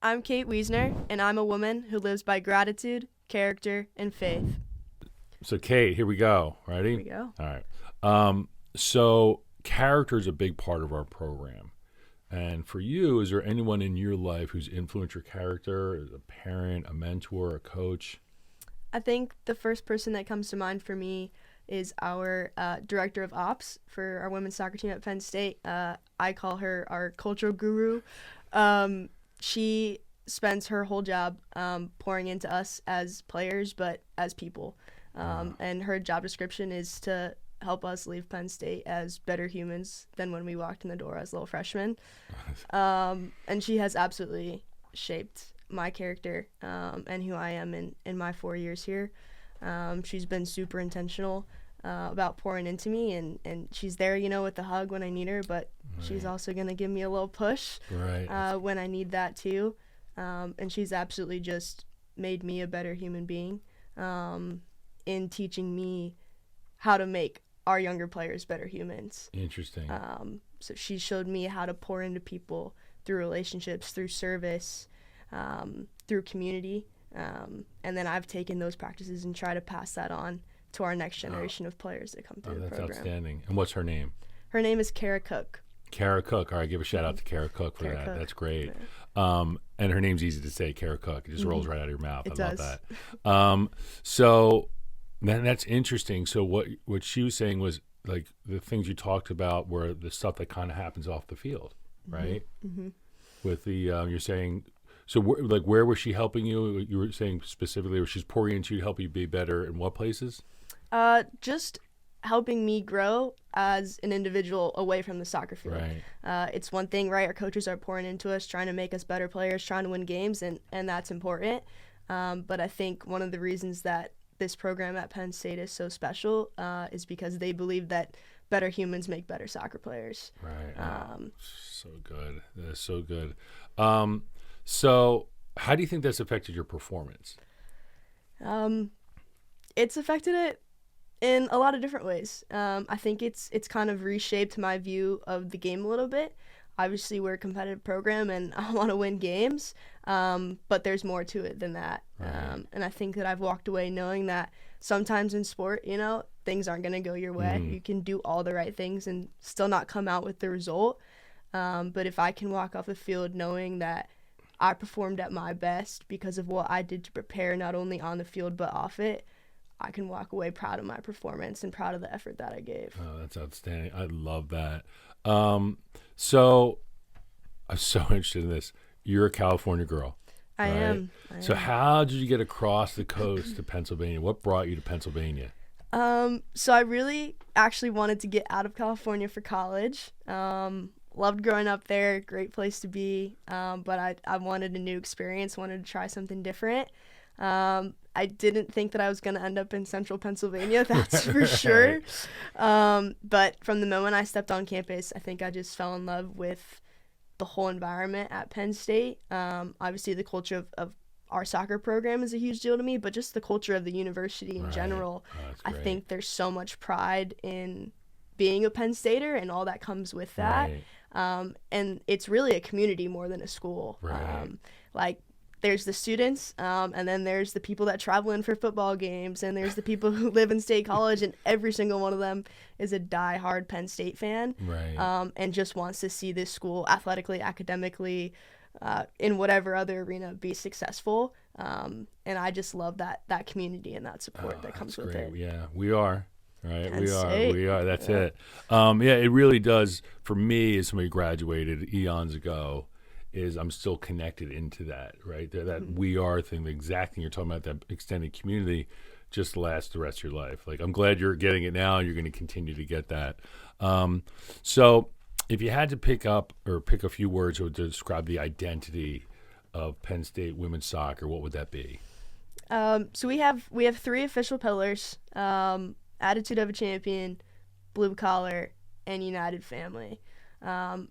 I'm Kate Wiesner, and I'm a woman who lives by gratitude, character, and faith. So, Kate, here we go. Ready? Here we go. All right. So, character is a big part of our program. And for you, is there anyone in your life who's influenced your character, as a parent, a mentor, a coach? I think the first person that comes to mind for me is our director of ops for our women's soccer team at Penn State. I call her our cultural guru. She spends her whole job pouring into us as players, but as people. And her job description is to help us leave Penn State as better humans than when we walked in the door as little freshmen. And she has absolutely shaped my character and who I am in my 4 years here. She's been super intentional about pouring into me, and she's there, with the hug when I need her, but she's also going to give me a little push when I need that too. And she's absolutely just made me a better human being in teaching me how to make our younger players better humans. Interesting. So she showed me how to pour into people through relationships, through service, through community. And then I've taken those practices and try to pass that on to our next generation of players that come through the program. That's outstanding. And what's her name? Her name is Kara Cook. Kara Cook. All right, give a shout out to Kara Cook for that. Cook. That's great. Yeah. And her name's easy to say, Kara Cook. It just rolls right out of your mouth. It I does. love that. So that's interesting. So what she was saying was, like, the things you talked about were the stuff that kind of happens off the field, right? Mm-hmm. With the you're saying, so where was she helping you? You were saying specifically where she's pouring into you to help you be better in what places? Just helping me grow as an individual away from the soccer field. Right. It's one thing, right? Our coaches are pouring into us, trying to make us better players, trying to win games, and that's important. But I think one of the reasons that this program at Penn State is so special is because they believe that better humans make better soccer players. Right. So good. That is so good. So how do you think that's affected your performance? It's affected it in a lot of different ways. I think it's kind of reshaped my view of the game a little bit. Obviously, we're a competitive program, and I want to win games, but there's more to it than that. Right. And I think that I've walked away knowing that sometimes in sport, things aren't going to go your way. You can do all the right things and still not come out with the result. But if I can walk off the field knowing that I performed at my best because of what I did to prepare, not only on the field but off it, I can walk away proud of my performance and proud of the effort that I gave. Oh, that's outstanding. I love that. So I'm so interested in this. You're a California girl. I right? am. So how did you get across the coast to Pennsylvania? What brought you to Pennsylvania? So I really actually wanted to get out of California for college. Loved growing up there, great place to be, but I wanted a new experience, wanted to try something different. I didn't think that I was going to end up in central Pennsylvania, that's for sure. But from the moment I stepped on campus, I think I just fell in love with the whole environment at Penn State. Obviously, the culture of our soccer program is a huge deal to me, but just the culture of the university in general. I think there's so much pride in being a Penn Stater and all that comes with that. Right. And it's really a community more than a school. Right. There's the students, and then there's the people that travel in for football games, and there's the people who live in State College, and every single one of them is a diehard Penn State fan, right. And just wants to see this school athletically, academically, in whatever other arena be successful. And I just love that community and that support that comes with it. Yeah, we are. Right, Penn we State. are. That's it. It really does. For me, as somebody who graduated eons ago, is I'm still connected into that, right? That we are thing, the exact thing you're talking about, that extended community, just lasts the rest of your life. Like, I'm glad you're getting it now, and you're going to continue to get that. So if you had to pick a few words to describe the identity of Penn State women's soccer, what would that be? So we have 3 official pillars: attitude of a champion, blue collar, and united family. And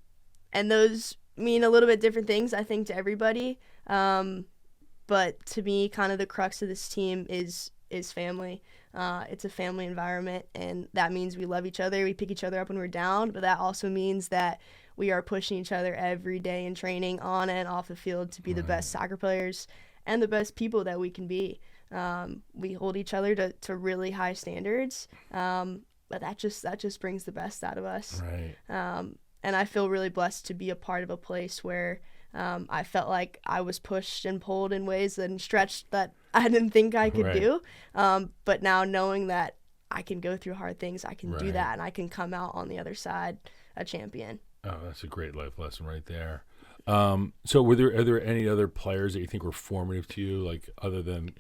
those mean a little bit different things, I think, to everybody. But to me, kind of the crux of this team is family. It's a family environment, and that means we love each other. We pick each other up when we're down, but that also means that we are pushing each other every day in training, on and off the field, to be the best soccer players and the best people that we can be. We hold each other to really high standards, but that just brings the best out of us. Right. And I feel really blessed to be a part of a place where I felt like I was pushed and pulled in ways and stretched that I didn't think I could do. But now knowing that I can go through hard things, I can do that, and I can come out on the other side a champion. Oh, that's a great life lesson right there. So are there any other players that you think were formative to you, like other than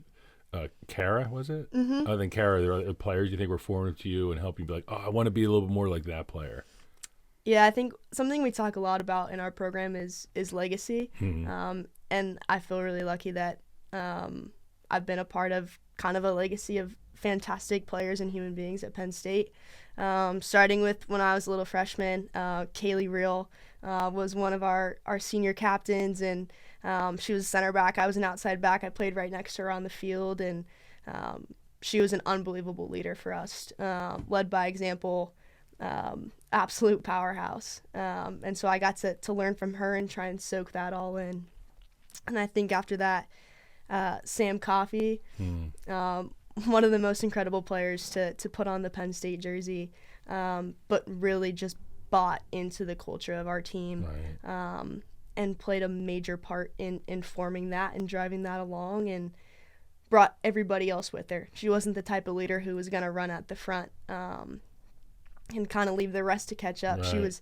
Kara, was it? Mm-hmm. Other than Kara, are there other players you think were formative to you and help you be like, oh, I want to be a little bit more like that player? Yeah, I think something we talk a lot about in our program is legacy. Mm-hmm. And I feel really lucky that I've been a part of kind of a legacy of fantastic players and human beings at Penn State. Starting with when I was a little freshman, Kaylee Reel was one of our senior captains, and she was a center back. I was an outside back. I played right next to her on the field, and she was an unbelievable leader for us, led by example, absolute powerhouse. And so I got to learn from her and try and soak that all in. And I think after that, Sam Coffey, one of the most incredible players to put on the Penn State jersey, but really just bought into the culture of our team, and played a major part in forming that and driving that along, and brought everybody else with her. She wasn't the type of leader who was going to run at the front and kind of leave the rest to catch up. She was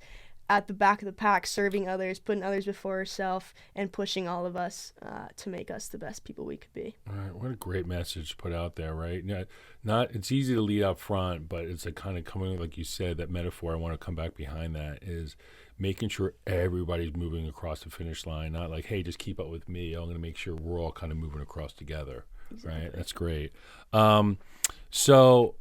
at the back of the pack, serving others, putting others before herself, and pushing all of us to make us the best people we could be. All right, what a great message to put out there, right? Not it's easy to lead up front, but it's a kind of coming, like you said, that metaphor. I want to come back behind that is making sure everybody's moving across the finish line. Not like, hey, just keep up with me. I'm going to make sure we're all kind of moving across together. Exactly. Right? That's great. So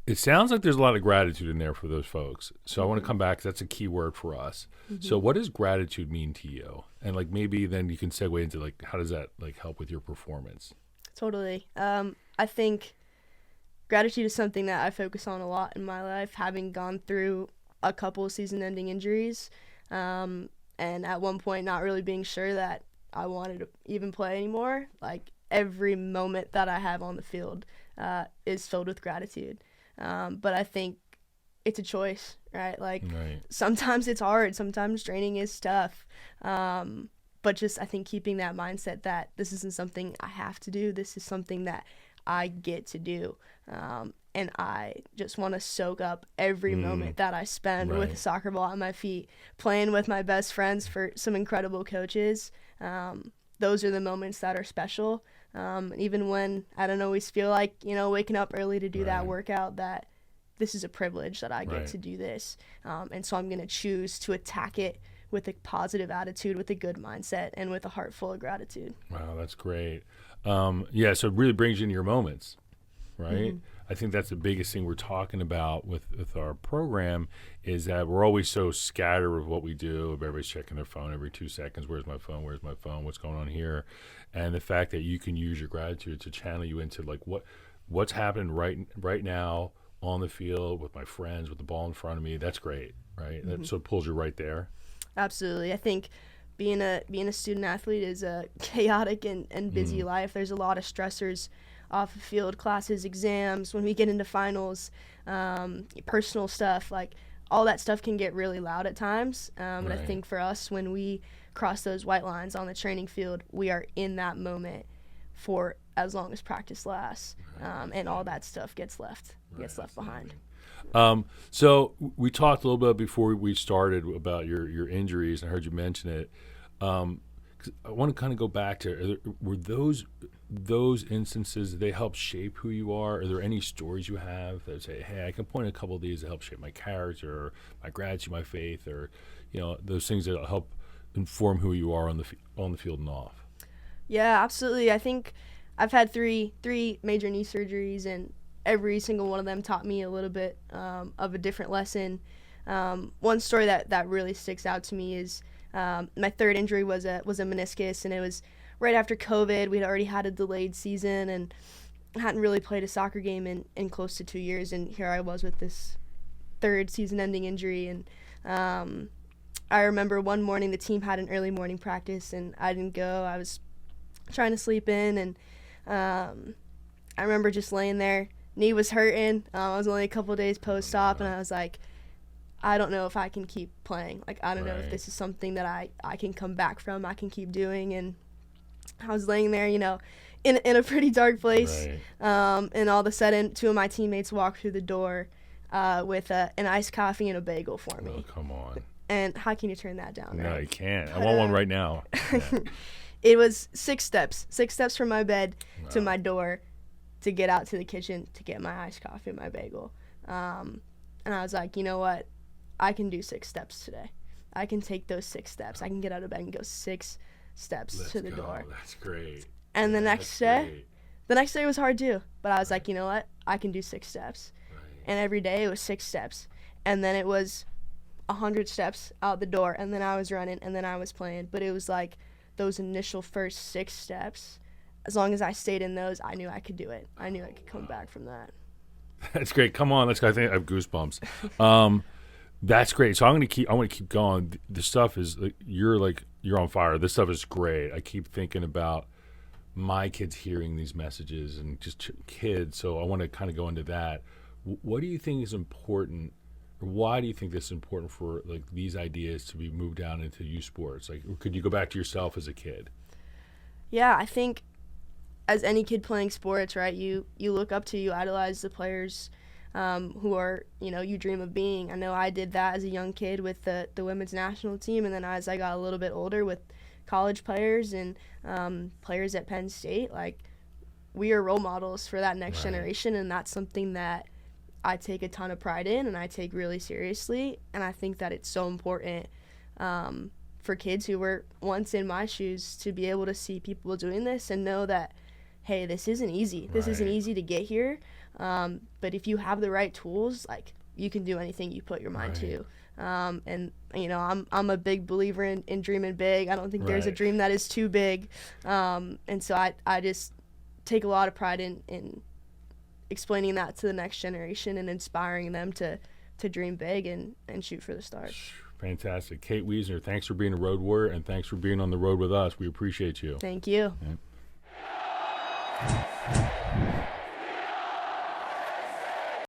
it sounds like there's a lot of gratitude in there for those folks. So I want to come back, 'cause that's a key word for us. Mm-hmm. So what does gratitude mean to you? And like maybe then you can segue into like how does that like help with your performance? Totally. I think gratitude is something that I focus on a lot in my life, having gone through a couple of season-ending injuries, and at one point not really being sure that I wanted to even play anymore. Like every moment that I have on the field is filled with gratitude. But I think it's a choice, right? Like sometimes it's hard, sometimes training is tough. But just I think keeping that mindset that this isn't something I have to do, this is something that I get to do. And I just want to soak up every moment that I spend with a soccer ball at my feet, playing with my best friends for some incredible coaches. Those are the moments that are special. Even when I don't always feel like, waking up early to do that workout, that this is a privilege that I get to do this. And so I'm going to choose to attack it with a positive attitude, with a good mindset, and with a heart full of gratitude. Wow, that's great. So it really brings you into your moments, right? Mm-hmm. I think that's the biggest thing we're talking about with our program is that we're always so scattered with what we do. Everybody's checking their phone every 2 seconds. Where's my phone? Where's my phone? What's going on here? And the fact that you can use your gratitude to channel you into like what's happening right now on the field with my friends, with the ball in front of me. That's great, right? Mm-hmm. So it pulls you right there. Absolutely. I think being a student athlete is a chaotic and busy life. There's a lot of stressors off the field, classes, exams, when we get into finals, personal stuff, like all that stuff can get really loud at times. And I think for us, when we cross those white lines on the training field, we are in that moment for as long as practice lasts, and all that stuff gets left behind. So we talked a little bit before we started about your injuries, and I heard you mention it. 'Cause I want to kind of go back to, were those instances, they help shape who you are? Are there any stories you have that say, hey, I can point a couple of these that help shape my character, or my gratitude, my faith, or those things that help inform who you are on the field and off? Yeah, absolutely. I think I've had three major knee surgeries, and every single one of them taught me a little bit of a different lesson. One story that really sticks out to me is my third injury was a meniscus, and it was right after COVID. We'd already had a delayed season and hadn't really played a soccer game in close to 2 years, and here I was with this third season-ending injury, and I remember one morning the team had an early morning practice, and I didn't go. I was trying to sleep in, and I remember just laying there. Knee was hurting. I was only a couple days post-op, and I was like, I don't know if I can keep playing. Like, I don't know if this is something that I can come back from, I can keep doing. And I was laying there, you know, in a pretty dark place. And all of a sudden, 2 of my teammates walked through the door with an iced coffee and a bagel for me. Oh, come on. And how can you turn that down? No, right? you can't. I want one right now. Yeah. It was 6 steps from my bed to my door to get out to the kitchen to get my iced coffee and my bagel. And I was like, you know what? I can do 6 steps today. I can take those 6 steps. I can get out of bed and go 6 steps to the door. That's great. And the next day was hard too. But I was like, you know what? I can do 6 steps. And every day it was 6 steps. And then it was 100 steps out the door. And then I was running. And then I was playing. But it was like those initial first 6 steps. As long as I stayed in those, I knew I could do it. I knew I could come back from that. That's great. Come on, let's go. I think I have goosebumps. That's great. So I want to keep going. The stuff is you're on fire. This stuff is great. I keep thinking about my kids hearing these messages and just kids. So I want to kind of go into that. What do you think is important, or why do you think this is important for like these ideas to be moved down into youth sports? Like, could you go back to yourself as a kid? Yeah, I think as any kid playing sports, right, you look up to, you idolize the players who are, you know, you dream of being. I know I did that as a young kid with the women's national team, and then as I got a little bit older with college players and players at Penn State, like, we are role models for that next generation, and that's something that I take a ton of pride in and I take really seriously, and I think that it's so important for kids who were once in my shoes to be able to see people doing this and know that, hey, this isn't easy. This isn't easy to get here. But if you have the right tools, like, you can do anything you put your mind to. And, you know, I'm a big believer in dreaming big. I don't think there's a dream that is too big. And so I just take a lot of pride in explaining that to the next generation and inspiring them to dream big and shoot for the stars. Fantastic. Kate Wiesner, thanks for being a road warrior, and thanks for being on the road with us. We appreciate you. Thank you. Yeah.